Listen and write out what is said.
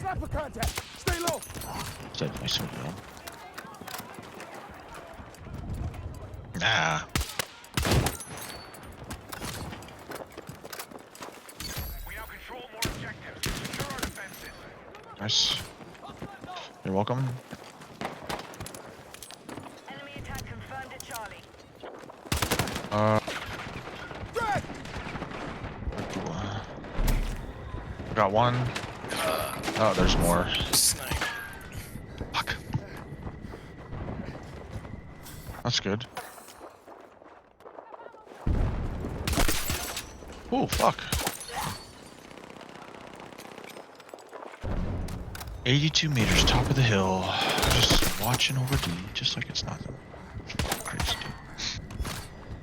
Sniper contact. Stay low. Is that nice of you? Nah. We now control more objectives. Secure our defenses. Nice. You're welcome. Enemy attack confirmed at Charlie. Drag. Got one. Oh, there's more. Snipe. Fuck. That's good. Oh, fuck. 82 meters, top of the hill. Just watching over D, just like it's nothing.